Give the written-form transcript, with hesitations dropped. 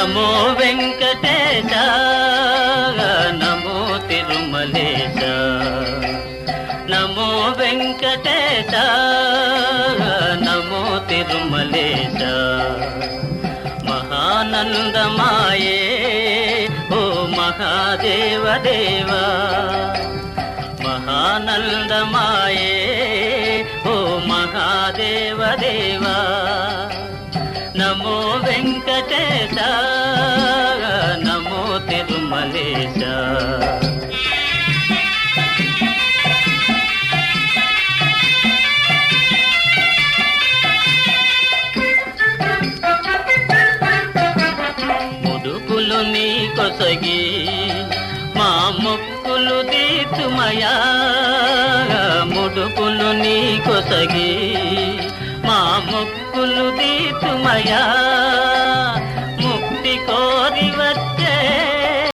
నమో వెంకటేశ నమో తిరుమలేశ నమో వెంకటేశ నమో తిరుమలేశ మహానందమాయే ఓ మహాదేవ దేవా మహానందమాయే ఓ మహాదేవ దేవా నమో వెంకటేశ నమో తిరుమలేశ ముడుపులు నీ కొసగి మా మొక్కులు తీర్చుమయా ముడుపులు నీ కొసగి మా మొక్కులు తీర్చుమయా ముక్తి కోరి వచ్చే